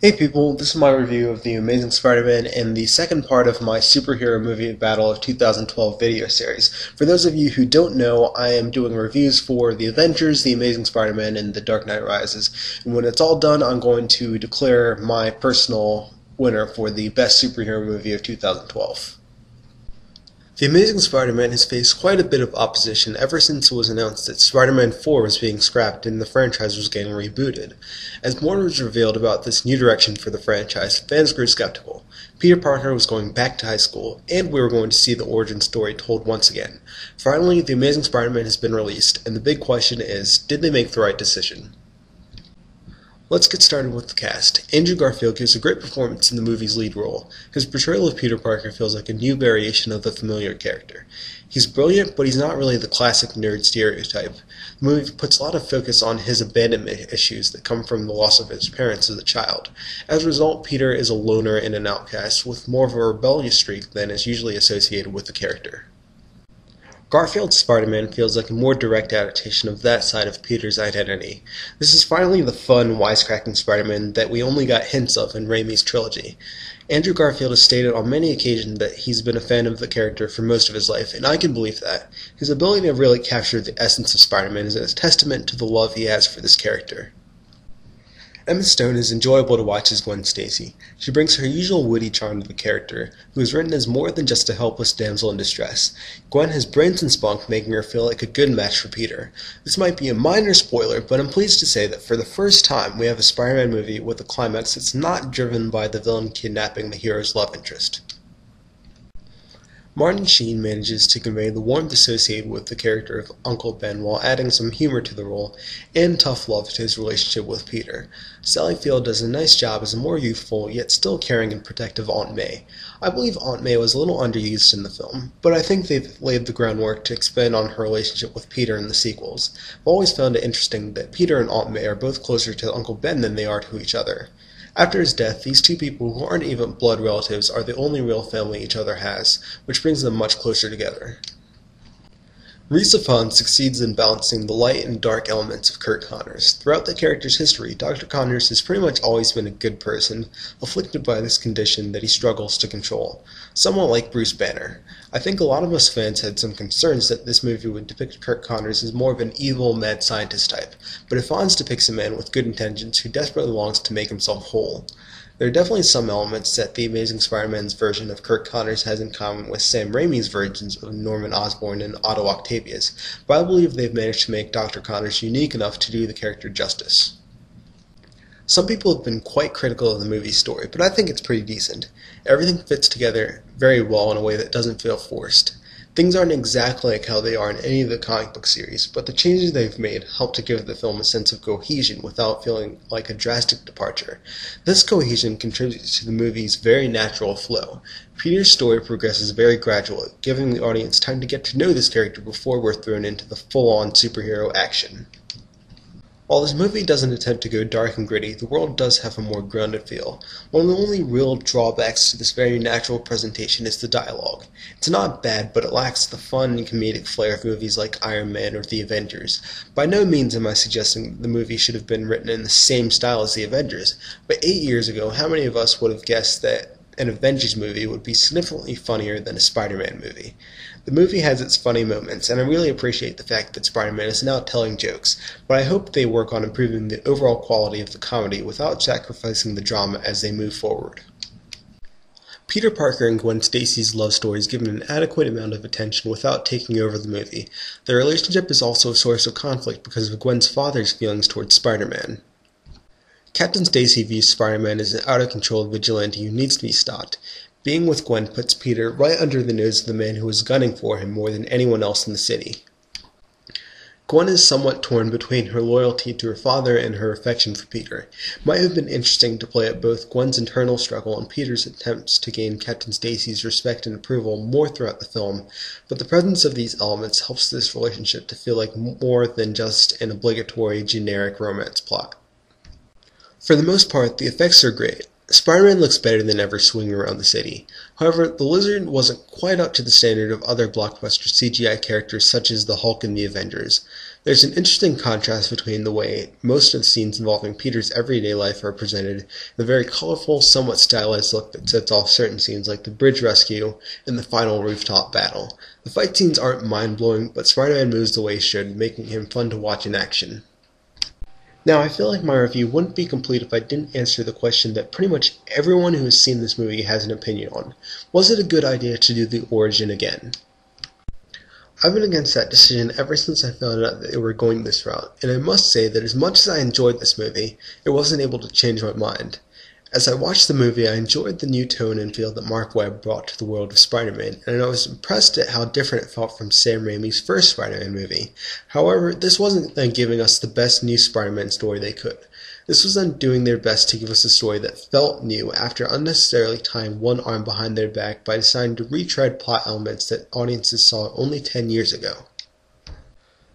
Hey people, this is my review of The Amazing Spider-Man and the second part of my superhero movie battle of 2012 video series. For those of you who don't know, I am doing reviews for The Avengers, The Amazing Spider-Man, and The Dark Knight Rises. And when it's all done, I'm going to declare my personal winner for the best superhero movie of 2012. The Amazing Spider-Man has faced quite a bit of opposition ever since it was announced that Spider-Man 4 was being scrapped and the franchise was getting rebooted. As more was revealed about this new direction for the franchise, fans grew skeptical. Peter Parker was going back to high school, and we were going to see the origin story told once again. Finally, The Amazing Spider-Man has been released, and the big question is, did they make the right decision? Let's get started with the cast. Andrew Garfield gives a great performance in the movie's lead role. His portrayal of Peter Parker feels like a new variation of the familiar character. He's brilliant, but he's not really the classic nerd stereotype. The movie puts a lot of focus on his abandonment issues that come from the loss of his parents as a child. As a result, Peter is a loner and an outcast, with more of a rebellious streak than is usually associated with the character. Garfield's Spider-Man feels like a more direct adaptation of that side of Peter's identity. This is finally the fun, wisecracking Spider-Man that we only got hints of in Raimi's trilogy. Andrew Garfield has stated on many occasions that he's been a fan of the character for most of his life, and I can believe that. His ability to really capture the essence of Spider-Man is a testament to the love he has for this character. Emma Stone is enjoyable to watch as Gwen Stacy. She brings her usual witty charm to the character, who is written as more than just a helpless damsel in distress. Gwen has brains and spunk, making her feel like a good match for Peter. This might be a minor spoiler, but I'm pleased to say that for the first time we have a Spider-Man movie with a climax that's not driven by the villain kidnapping the hero's love interest. Martin Sheen manages to convey the warmth associated with the character of Uncle Ben while adding some humor to the role and tough love to his relationship with Peter. Sally Field does a nice job as a more youthful yet still caring and protective Aunt May. I believe Aunt May was a little underused in the film, but I think they've laid the groundwork to expand on her relationship with Peter in the sequels. I've always found it interesting that Peter and Aunt May are both closer to Uncle Ben than they are to each other. After his death, these two people who aren't even blood relatives are the only real family each other has, which brings them much closer together. Rhys Ifans succeeds in balancing the light and dark elements of Curt Connors. Throughout the character's history, Dr. Connors has pretty much always been a good person, afflicted by this condition that he struggles to control, somewhat like Bruce Banner. I think a lot of us fans had some concerns that this movie would depict Curt Connors as more of an evil, mad scientist type, but Ifans depicts a man with good intentions who desperately longs to make himself whole. There are definitely some elements that The Amazing Spider-Man's version of Curt Connors has in common with Sam Raimi's versions of Norman Osborn and Otto Octavius, but I believe they've managed to make Dr. Connors unique enough to do the character justice. Some people have been quite critical of the movie's story, but I think it's pretty decent. Everything fits together very well in a way that doesn't feel forced. Things aren't exactly like how they are in any of the comic book series, but the changes they've made help to give the film a sense of cohesion without feeling like a drastic departure. This cohesion contributes to the movie's very natural flow. Peter's story progresses very gradually, giving the audience time to get to know this character before we're thrown into the full-on superhero action. While this movie doesn't attempt to go dark and gritty, the world does have a more grounded feel. One of the only real drawbacks to this very natural presentation is the dialogue. It's not bad, but it lacks the fun and comedic flair of movies like Iron Man or The Avengers. By no means am I suggesting the movie should have been written in the same style as The Avengers, but 8 years ago, how many of us would have guessed that an Avengers movie would be significantly funnier than a Spider-Man movie? The movie has its funny moments, and I really appreciate the fact that Spider-Man is now telling jokes, but I hope they work on improving the overall quality of the comedy without sacrificing the drama as they move forward. Peter Parker and Gwen Stacy's love story is given an adequate amount of attention without taking over the movie. Their relationship is also a source of conflict because of Gwen's father's feelings towards Spider-Man. Captain Stacy views Spider-Man as an out-of-control vigilante who needs to be stopped. Being with Gwen puts Peter right under the nose of the man who is gunning for him more than anyone else in the city. Gwen is somewhat torn between her loyalty to her father and her affection for Peter. It might have been interesting to play at both Gwen's internal struggle and Peter's attempts to gain Captain Stacy's respect and approval more throughout the film, but the presence of these elements helps this relationship to feel like more than just an obligatory, generic romance plot. For the most part, the effects are great. Spider-Man looks better than ever swinging around the city. However, the Lizard wasn't quite up to the standard of other blockbuster CGI characters such as the Hulk and the Avengers. There's an interesting contrast between the way most of the scenes involving Peter's everyday life are presented, the very colorful, somewhat stylized look that sets off certain scenes like the bridge rescue and the final rooftop battle. The fight scenes aren't mind-blowing, but Spider-Man moves the way he should, making him fun to watch in action. Now, I feel like my review wouldn't be complete if I didn't answer the question that pretty much everyone who has seen this movie has an opinion on. Was it a good idea to do the origin again? I've been against that decision ever since I found out that they were going this route, and I must say that as much as I enjoyed this movie, it wasn't able to change my mind. As I watched the movie, I enjoyed the new tone and feel that Marc Webb brought to the world of Spider-Man, and I was impressed at how different it felt from Sam Raimi's first Spider-Man movie. However, this wasn't them giving us the best new Spider-Man story they could. This was them doing their best to give us a story that felt new after unnecessarily tying one arm behind their back by deciding to retread plot elements that audiences saw only 10 years ago.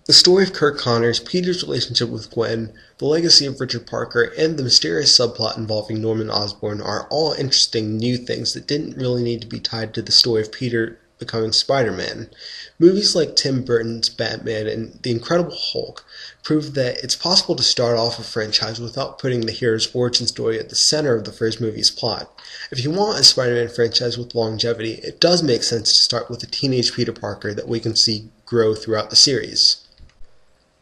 The story of Kirk Connors, Peter's relationship with Gwen, the legacy of Richard Parker, and the mysterious subplot involving Norman Osborn are all interesting new things that didn't really need to be tied to the story of Peter becoming Spider-Man. Movies like Tim Burton's Batman and The Incredible Hulk prove that it's possible to start off a franchise without putting the hero's origin story at the center of the first movie's plot. If you want a Spider-Man franchise with longevity, it does make sense to start with a teenage Peter Parker that we can see grow throughout the series.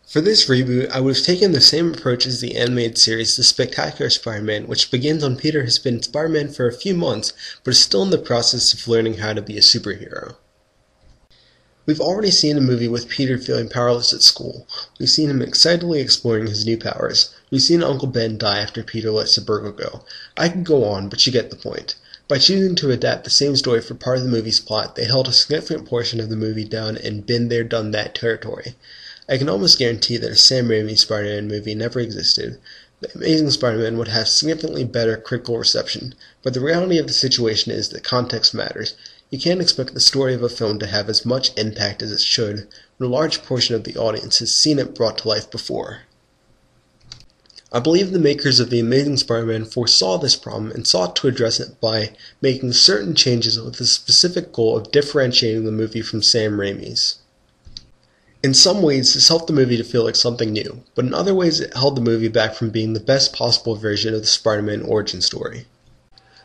For this reboot, I would have taken the same approach as the animated series The Spectacular Spider-Man, which begins when Peter has been Spider-Man for a few months, but is still in the process of learning how to be a superhero. We've already seen a movie with Peter feeling powerless at school. We've seen him excitedly exploring his new powers. We've seen Uncle Ben die after Peter lets the burglar go. I could go on, but you get the point. By choosing to adapt the same story for part of the movie's plot, they held a significant portion of the movie down in been there, done that territory. I can almost guarantee that if Sam Raimi's Spider-Man movie never existed, The Amazing Spider-Man would have significantly better critical reception, but the reality of the situation is that context matters. You can't expect the story of a film to have as much impact as it should when a large portion of the audience has seen it brought to life before. I believe the makers of The Amazing Spider-Man foresaw this problem and sought to address it by making certain changes with the specific goal of differentiating the movie from Sam Raimi's. In some ways, this helped the movie to feel like something new, but in other ways it held the movie back from being the best possible version of the Spider-Man origin story.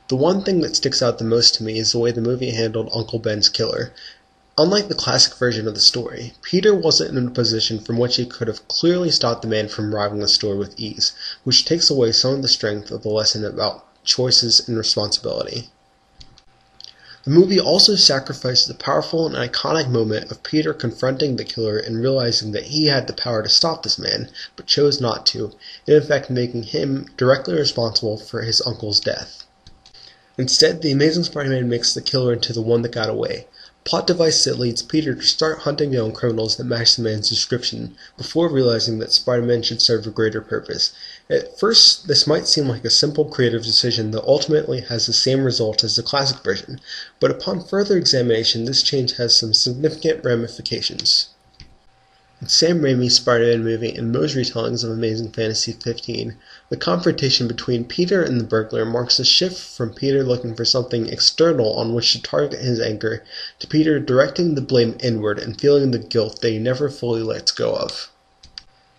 The one thing that sticks out the most to me is the way the movie handled Uncle Ben's killer. Unlike the classic version of the story, Peter wasn't in a position from which he could have clearly stopped the man from robbing the store with ease, which takes away some of the strength of the lesson about choices and responsibility. The movie also sacrificed the powerful and iconic moment of Peter confronting the killer and realizing that he had the power to stop this man, but chose not to, and in fact making him directly responsible for his uncle's death. Instead, the Amazing Spider-Man makes the killer into the one that got away, a plot device that leads Peter to start hunting down criminals that match the man's description, before realizing that Spider-Man should serve a greater purpose. At first, this might seem like a simple creative decision that ultimately has the same result as the classic version, but upon further examination, this change has some significant ramifications. In Sam Raimi's Spider-Man movie and most retellings of Amazing Fantasy 15, the confrontation between Peter and the burglar marks a shift from Peter looking for something external on which to target his anger, to Peter directing the blame inward and feeling the guilt that he never fully lets go of.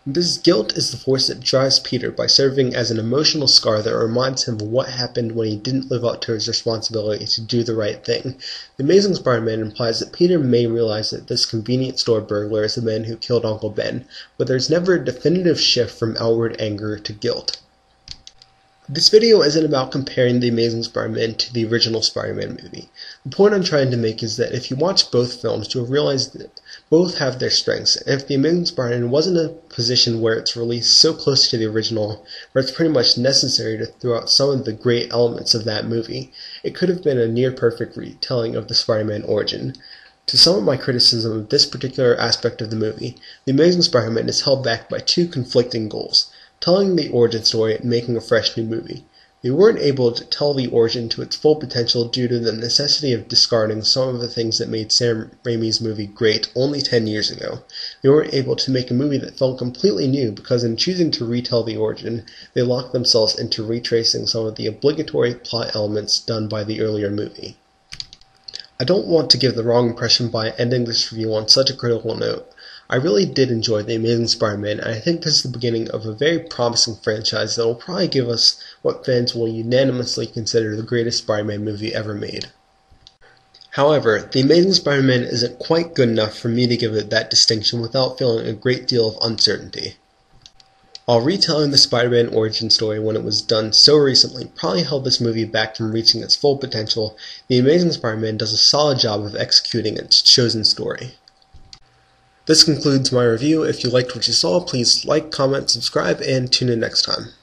This guilt is the force that drives Peter by serving as an emotional scar that reminds him of what happened when he didn't live up to his responsibility to do the right thing. The Amazing Spider-Man implies that Peter may realize that this convenience store burglar is the man who killed Uncle Ben, but there's never a definitive shift from outward anger to guilt. This video isn't about comparing The Amazing Spider-Man to the original Spider-Man movie. The point I'm trying to make is that if you watch both films, you'll realize that both have their strengths, and if The Amazing Spider-Man wasn't in a position where it's released so close to the original, where it's pretty much necessary to throw out some of the great elements of that movie, it could have been a near-perfect retelling of the Spider-Man origin. To sum up my criticism of this particular aspect of the movie, The Amazing Spider-Man is held back by two conflicting goals: telling the origin story and making a fresh new movie. They weren't able to tell the origin to its full potential due to the necessity of discarding some of the things that made Sam Raimi's movie great only 10 years ago. They weren't able to make a movie that felt completely new because in choosing to retell the origin, they locked themselves into retracing some of the obligatory plot elements done by the earlier movie. I don't want to give the wrong impression by ending this review on such a critical note. I really did enjoy The Amazing Spider-Man, and I think this is the beginning of a very promising franchise that will probably give us what fans will unanimously consider the greatest Spider-Man movie ever made. However, The Amazing Spider-Man isn't quite good enough for me to give it that distinction without feeling a great deal of uncertainty. While retelling the Spider-Man origin story when it was done so recently probably held this movie back from reaching its full potential, The Amazing Spider-Man does a solid job of executing its chosen story. This concludes my review. If you liked what you saw, please like, comment, subscribe, and tune in next time.